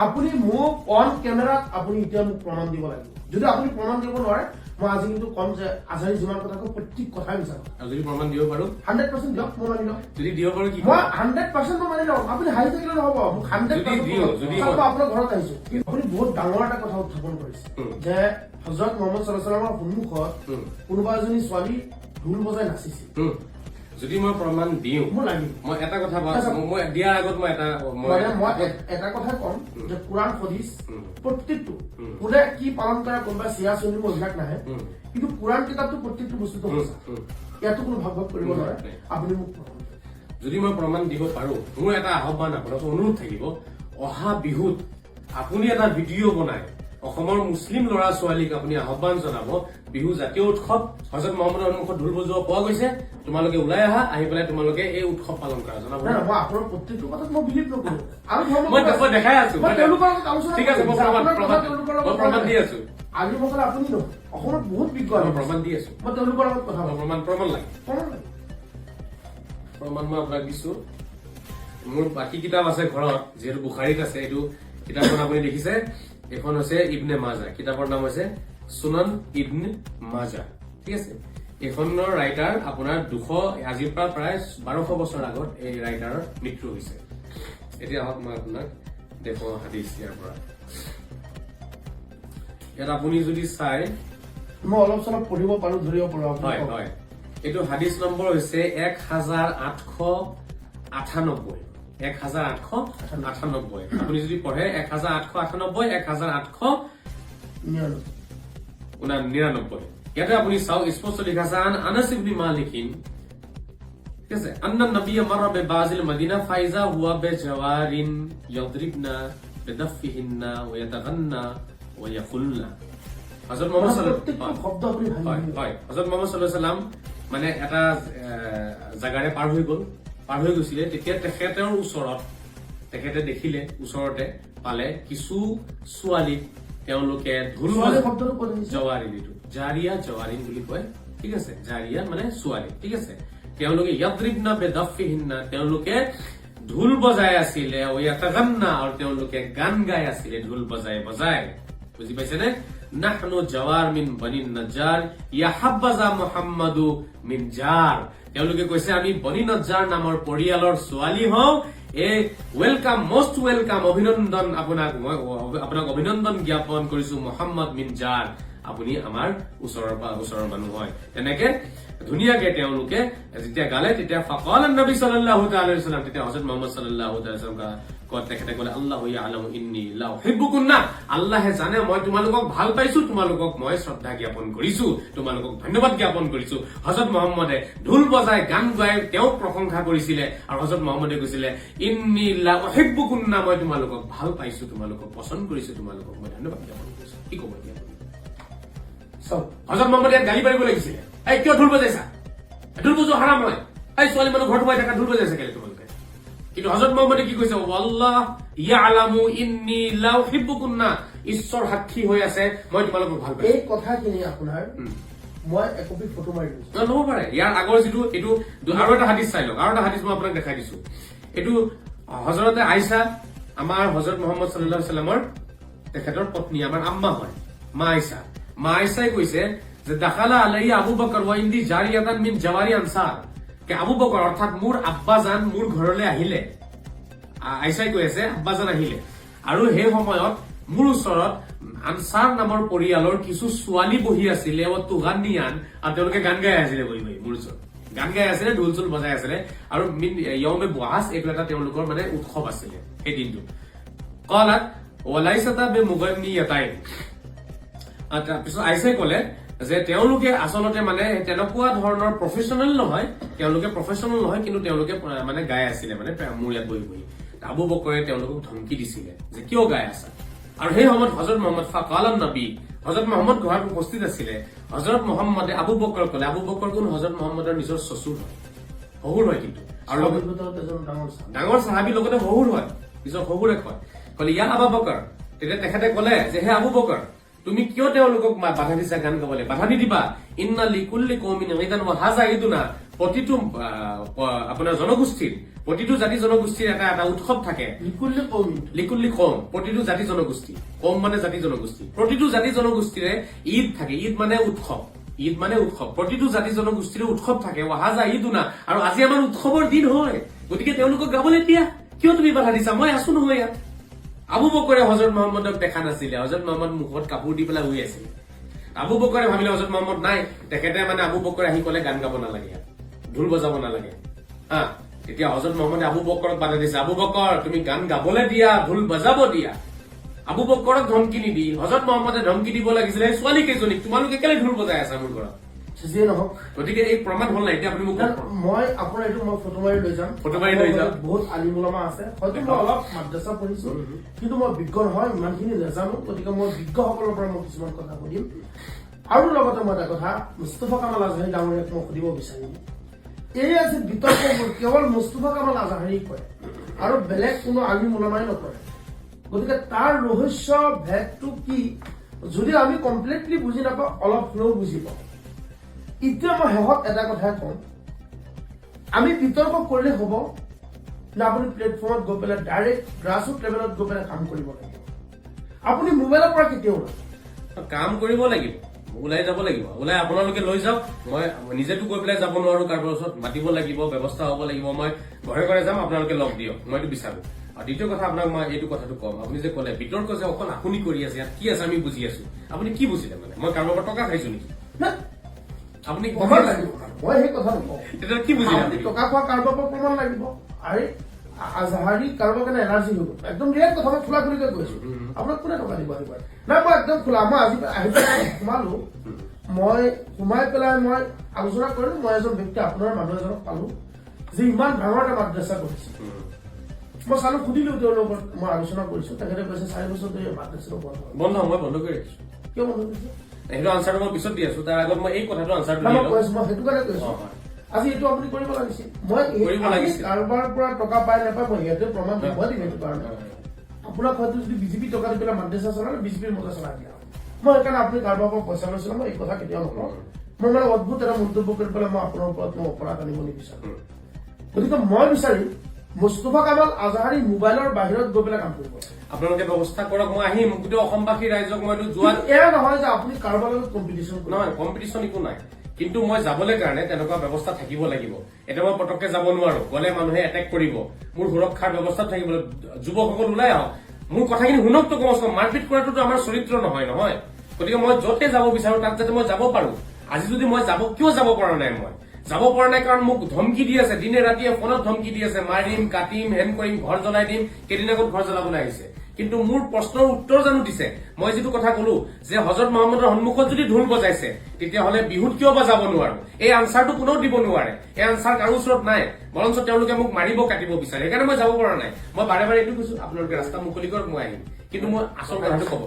আপুনি মোক অন কেমেৰাত আপুনি এতিয়া মোক প্ৰমাণ দিব লাগিব যদি আপুনি প্ৰমাণ দিব নোৱাৰে মই আজি কিন্তু কম যে আজাৰি যিমান কথা কওঁ প্ৰত্যেক কথাই বিচাৰো আৰু যদি প্ৰমাণ দিব পাৰো 100% দিয়ক মই মানি লওঁ যদি দিব পাৰো কি মই 100% মই মানি লওঁ আপুনি হাৰি থাকিলে নহব মোক 100% আপোনাৰ ঘৰত আহিছো আপুনি বহুত ডাঙৰ এটা কথা উত্থাপন কৰিছে যে হযৰত মুহাম্মদ সাল্লাল্লাহু আলাইহি ওয়াসাল্লামৰ সন্মুখত কোনোবা এজনী ছোৱালী ঢোল বজাই নাচিছিল যদি মই প্ৰমাণ দিওঁ মোৰ লাগিব মই এটা কথা মই দিয়াৰ আগত মই এটা কথা কম যে কোৰাণ হাদিছ প্ৰত্যেকটো কোনে কি পালন কৰে কোনোবা চিয়া চলি মহিলাক নাহে কিন্তু কোৰাণ কিতাপটো প্ৰত্যেকটো বস্তুটো সঁচা ইয়াতো কোনো ভাগ কৰিব নোৱাৰে আপুনি মোক যদি মই প্ৰমাণ দিব পাৰো মোৰ এটা আহ্বান আপোনাক অনুৰোধ থাকিব অহা বিহুত আপুনি এটা ভিডিঅ' বনাই অসমৰ মুছলিম ল'ৰা ছোৱালীক আপুনি আহ্বান জনাব বিহু জাতীয় উৎসৱ হযৰত মুহাম্মদৰ সন্মুখত ঢোল বজোৱা পোৱা গৈছে তোমালোকে ওলাই আহি পেলাই তোমালোকে এই উৎসৱ পালন কৰা জনাব মই আপোনাৰ প্ৰত্যেকটো কথাত মই বিলিভ নকৰো আৰু মই দেখাই আছো তেওঁলোকৰ লগত আলোচনা ঠিক আছে মই প্ৰমাণ দি আছো আজি মই ক'লে আপুনি নহয় অসমত বহুত বিজ্ঞ মই প্ৰমাণ দি আছো মই তেওঁলোকৰ লগত কথা প্ৰমাণ লাগে প্ৰমাণ মই আপোনাক দিছো মোৰ বাকী কিতাপ আছে ঘৰত যিহেতু বুখাৰীত আছে এইটো কিতাপখন আপুনি দেখিছে এখন হৈছে ইবনে মাজা কিতাপৰ নাম হৈছে সুনান ইবনে মাজা ঠিক আছে এইখনৰ ৰাইটাৰ আপোনাৰ 200 আজিৰ পৰা প্ৰায় 1200 বছৰ আগত এই ৰাইটাৰৰ মৃত্যু হৈছে এতিয়া আহক মই আপোনাক দেখুৱাও হাদিছ ইয়াৰ পৰা ইয়াত আপুনি যদি চাই মই অলপ চলপ পঢ়িব পাৰো ধৰিব পাৰো হয় হয় এইটো হাদিছ নম্বৰ হৈছে 1898 1898 আপুনি যদি পঢ়ে 1898 1899 ইয়াতে আপুনি চাওক স্পষ্ট লিখা আছে আনাস ইবনে মালিকিন ঠিক আছে আন্না নবী মারা বিবাজিল মদিনা ফাইজা হুয়া বিজাওয়ারিন ইয়াদরিবনা বিদাফিহিন্না ওয়া ইয়াতাগান্না ওয়া ইয়াকুলনা হযরত মুহাম্মদ সাল্লাল্লাহু আলাইহি ওয়াসাল্লাম মানে এটা জাগাৰে পাৰ হৈ গৈছিলে তেতিয়া তেখেতৰ ওচৰত তেখেতে দেখিলে ওচৰতে পালে কিছু ছোৱালী তেওঁলোকে ঢোল জৱাৰিন জাৰিয়া জৱাৰিন বুলি কয় ঠিক আছে জাৰিয়া মানে ছোৱালী ঠিক আছে তেওঁলোকে ইয়াদৰিবনা বিদাফিহিন্না তেওঁলোকে ঢোল বজাই আছিলে ওয়াতাগান্না আৰু তেওঁলোকে গান গাই আছিলে ঢোল বজাই বুজি পাইছেনে নাহনু জৱাৰ মিন বনি নজ্জাৰ ইয়া হাব্বাজা মুহাম্মাদু মিন জাৰ তেওঁলোকে কৈছে আমি বনি নজ্জাৰ নামৰ পৰিয়ালৰ ছোৱালী হওঁ এই ওয়েলকাম মোস্ট ওয়েলকাম অভিনন্দন আপোনাক অভিনন্দন জ্ঞাপন কৰিছো মুহাম্মদ মিন জাৰ আপুনি আমাৰ ওচৰৰ মানুহ হয় তেনেকে ধুনীয়াকে তেওঁলোকে যেতিয়া গালে তেতিয়া ফাকাল নবী সাল্লাল্লাহু তাআলা আলাইহি ওয়াসাল্লাম তেতিয়া হযরত মুহাম্মদ সাল্লাল্লাহু তাআলা আলাইহি ওয়াসাল্লাম তেখেতে ক'লে আল্লাহু ইয়ালামু ইন্নী লা উহিব্বুকুন্না আল্লাহে জানে মই তোমালোকক ভাল পাইছো তোমালোকক মই শ্ৰদ্ধা জ্ঞাপন কৰিছো তোমালোকক ধন্যবাদ জ্ঞাপন কৰিছো হযৰত মুহাম্মদে ঢোল বজাই গান গাই তেওঁক প্ৰশংসা কৰিছিলে আৰু হযরত মুহাম্মদে কৈছিলে ইন্নী লা উহিব্বুকুন্না মই তোমালোকক ভাল পাইছো তোমালোকক পছন্দ কৰিছো তোমালোকক মই ধন্যবাদ জ্ঞাপন কৰিছো কি ক'ব এতিয়া সব হযৰত মুহাম্মদে গালি পাৰিব লাগিছিলে এই কিয় ঢোল বজাইছা ঢোল বজোৱা হাৰাম হয় এই ছোৱালী মানুহ ঘৰত বহি থকা ঢোল বজাইছে কেলে তোমালোকে কিন্তু হযৰত মুহাম্মদে কি কৈছে আল্লাহ ইয়ালামু ইন্নী লা উহিব্বুকুন্না ঈশ্বৰ সাক্ষী হৈ আছে মই তোমালোকক ভাল পাইছো এই কথাখিনি আপোনাৰ মই একপি ফটো মাৰি দিছো নহ'ব পাৰে ইয়াৰ আগৰ যিটো এইটো আৰু এটা হাদিছ চাই লওক আৰু এটা হাদিছ মই আপোনাক দেখাই দিছো এইটো হযৰতে আয়েশা আমাৰ হযৰত মুহাম্মদ সাল্লাল্লাহু আলাইহি ওয়াসাল্লামৰ তেখেতৰ পত্নী আমাৰ আম্মা হয় মা আয়েশাই কৈছে যে দাখালা আলাইহি আবু বকৰ ওয়া ইনদি জাৰিয়াতান মিন জাওয়াৰি আনসাৰ কে আবু বকৰ অৰ্থাৎ মোৰ আব্বাজান মোৰ ঘৰলৈ আহিলে আয়েশাই কৈ আছে আব্বাজান আহিলে আৰু সেই সময়ত মোৰ ওচৰত আনসাৰ নামৰ পৰিয়ালৰ কিছু ছোৱালী বহি আছিলে ও তুগানিয়ান আৰু তেওঁলোকে গান গাই আছিলে বহি মোৰ ওচৰত গান গাই আছিলে ঢোল চোল বজাই আছিলে আৰু ইয়মে বুআছ এইটো এটা তেওঁলোকৰ মানে উৎসৱ আছিলে সেই দিনটো কলাত ওয়ালাইসাতা বিমুগান্নিয়াতাইন তাৰপিছত আয়েশাই ক'লে যে তেওঁলোকে আচলতে মানে তেনেকুৱা ধৰণৰ প্ৰফেচনেল নহয় কিন্তু তেওঁলোকে মানে গাই আছিলে মানে মোৰ ইয়াত বহি আবু বকৰে তেওঁলোকক ধমকি দিছিলে যে কিয় গাই আছা আৰু সেই সময়ত হযৰত মুহাম্মদ ফাকালান নবী হযৰত মুহাম্মদ ঘৰত উপস্থিত আছিলে হযৰত মুহাম্মদে আবু বকৰ ক'লে আবু বকৰ কোন হযৰত মুহাম্মদৰ নিজৰ শ্বশুৰ হয় কিন্তু আৰু ডাঙৰ সাহাবী লগতে শহুৰ হয় নিজৰ শহুৰে কয় ক'লে ইয়া আবু বকৰ তেতিয়া তেখেতে ক'লে যে হে আবু বকৰ তুমি কিয় তেওঁলোকক বাধা দিছা গান গাবলৈ বাধা নিদিবা ইন্না লিকুল্লি কওমিন ঈদান ওয়া হাযা ঈদুনা প্ৰতিটো আপোনাৰ জনগোষ্ঠীৰ প্ৰতিটো জাতি জনগোষ্ঠীৰ এটা এটা উৎসৱ থাকে লিকুল্লি কম প্ৰতিটো জাতি জনগোষ্ঠী কম মানে জাতি জনগোষ্ঠী প্ৰতিটো জাতি জনগোষ্ঠীৰে ঈদ থাকে ঈদ মানে উৎসৱ প্ৰতিটো জাতি জনগোষ্ঠীৰে উৎসৱ থাকে অহাজা ঈদুনা আৰু আজি আমাৰ উৎসৱৰ দিন হয় গতিকে তেওঁলোকক গাবলৈ দিয়া কিয় তুমি বাধা দিছা মই আছো নহয় ইয়াত আবু বকৰে হজৰত মহম্মদক দেখা নাছিলে হজৰত মহম্মদ মুখত কাপোৰ দি পেলাই শুই আছিলে আবু বকৰে ভাবিলে হজৰত মহম্মদ নাই তেখেতে মানে আবু বকৰে আহি কলে গান গাব নালাগে ঢোল বজাব নালাগে হা তেতিয়া হজৰত মহম্মদে আবু বকৰক বাধা দিছে আবু বকৰ তুমি গান গাবলৈ দিয়া ঢোল বজাব দিয়া আবু বকৰক ধমকি নিদি হজৰত মহম্মদে ধমকি দিব লাগিছিলে এই ছোৱালী কেইজনীক তোমালোকে কেলে ঢোল বজাই আছা মোৰ ঘৰত যিয়ে নহওক গতিকে এই প্ৰমাণ হ'ল নাই এতিয়া আপুনি মোক মই আপোনাৰ এইটো মই ফটো মাৰি লৈ যাম বহুত আলিম ওলামা আছে হয়তো মই অলপ মাদ্ৰাছা পঢ়িছো কিন্তু মই বিজ্ঞ নহয় ইমানখিনি নাজানো গতিকে মই বিজ্ঞসকলৰ পৰা মই কিছুমান কথা সুধিম আৰু লগতে মই এটা কথা মুস্তফা কামাল আজহাৰী ডাঙৰীয়াক মই সুধিব বিচাৰিম এই আজি বিতৰ্কবোৰ কেৱল মুস্তফা কামাল আজহাৰী কয় আৰু বেলেগ কোনো আলিম ওলামাই নকৰে গতিকে তাৰ ৰহস্য ভেদটো কি যদি আমি কমপ্লিটলি বুজি নাপাওঁ অলপ হ'লেও বুজি পাওঁ এতিয়া মই শেষত এটা কথাই কম আমি বিতৰ্ক কৰিলে হ'ব না আপুনি প্লেটফৰ্মত গৈ পেলাই ডাইৰেক্ট গ্ৰাছৰুট লেভেলত গৈ পেলাই কাম কৰিব লাগিব আপুনি মোবাইলৰ পৰা কেতিয়াও কাম কৰিব লাগিব ওলাই যাব লাগিব ওলাই আপোনালোকে লৈ যাওক মই নিজেতো গৈ পেলাই যাব নোৱাৰো কাৰোবাৰ ওচৰত মাতিব লাগিব ব্যৱস্থা হ'ব লাগিব মই ঘৰে ঘৰে যাম আপোনালোকে লগ দিয়ক মইতো বিচাৰো আৰু দ্বিতীয় কথা আপোনাক মই এইটো কথাটো কম আপুনি যে ক'লে বিতৰ্ক যে অকল আপুনি কৰি আছে ইয়াত কি আছে আমি বুজি আছো আপুনি কি বুজিলে মানে মই কাৰোবাৰ পৰা টকা খাইছো নেকি আপুনি মই সেই কথা নকওঁ কি বুজিলে টকা খোৱা কাৰোবাৰ পৰা প্ৰমাণ লাগিব আৰে আজহাৰী কাৰোবাৰ কাৰণে এলাৰ্জি হৈ গ'ল একদম ৰিয়েল কথা মই খোলা খুলিকে কৈছো আপোনাক কোনে টকা দিব আহিব নাই মই একদম খোলা মই আজি আহি পেলাই সোমালো মই সোমাই পেলাই মই আলোচনা কৰিলো মই এজন ব্যক্তি আপোনাৰ মানুহ এজনক পালো যে ইমান ডাঙৰ এটা মাদ্ৰাছা কৰিছে মই চালো সুধিলো তেওঁৰ লগত মই আলোচনা কৰিছো তেখেতে কৈছে 4 বছৰ ধৰি মাদ্ৰাছাটো বন্ধ মই বন্ধ কৰি ৰাখিছো কিয় বন্ধ কৰিছে সেইটো আনচাৰটো মই পিছত দি আছো তাৰ আগত মই এই কথাটো আনচাৰটো মই সেইটো কাৰণে কৈছো আজি এইটো আপুনি কৰিব লাগিছিল মই কাৰোবাৰ পৰা টকা পাই নাপায় মই ইয়াতে প্ৰমাণ দিব দিম এইটো কাৰণে আপোনাক হয়তো যদি বিজেপি টকা দি পেলাই মাদ্ৰাছা চলালে বিজেপিৰ মজা চলাই দিয়া মই সেইকাৰণে আপুনি কাৰোবাৰ পৰা পইচা লৈছিলে মই এই কথা কেতিয়াও নকওঁ মই মানে অদ্ভুত এটা মন্তব্য কৰি পেলাই মই আপোনাৰ ওপৰত মই অপৰাধ আনিব নিবিচাৰো গতিকে মই বিচাৰিম মুস্তফা কামাল আজহাৰী মোবাইলৰ বাহিৰত গৈ পেলাই কাম কৰিব আপোনালোকে ব্যৱস্থা কৰক মই আহিম গোটেই অসমবাসী ৰাইজক মইতো যোৱা এয়া নহয় যে আপুনি কাৰোবাৰ লগত কম্পিটিশ্যন নহয় কম্পিটিশ্যন একো নাই কিন্তু মই যাবলৈ কাৰণে তেনেকুৱা ব্যৱস্থা থাকিব লাগিব এতিয়া মই পটককে যাব নোৱাৰো গলে মানুহে এটেক কৰিব মোৰ সুৰক্ষাৰ ব্যৱস্থা থাকিব যুৱকসকল ওলাই আহক মোৰ কথাখিনি শুনকতো কমচে কম মাৰপিট কৰাটোতো আমাৰ চৰিত্ৰ নহয় গতিকে মই য'তে যাব বিচাৰো তাত যাতে মই যাব পাৰো আজি যদি মই কিয় যাব পৰা নাই মই যাব পৰা নাই কাৰণ মোক ধমকি দি আছে দিনে ৰাতিয়ে ফোনত ধমকি দি আছে মাৰিম কাটিম হেন কৰিম ঘৰ জ্বলাই দিম কেইদিন আগত ঘৰ জ্বলাবলৈ আহিছে কিন্তু মোৰ প্ৰশ্নৰ উত্তৰ জানো দিছে মই যিটো কথা কলো যে হজৰত মহম্মদৰ সন্মুখত যদি ঢোল বজাইছে তেতিয়াহ'লে বিহুত কিয় বা যাব নোৱাৰো এই আনচাৰটো কোনেও দিব নোৱাৰে এই আনচাৰ কাৰো ওচৰত নাই বৰঞ্চ তেওঁলোকে মোক মাৰিব কাটিব বিচাৰে সেইকাৰণে মই যাব পৰা নাই মই বাৰে বাৰে এইটো কৈছো আপোনালোকে ৰাস্তা মুকলি কৰক মই আহিম কিন্তু মই আচল কথাটো ক'ব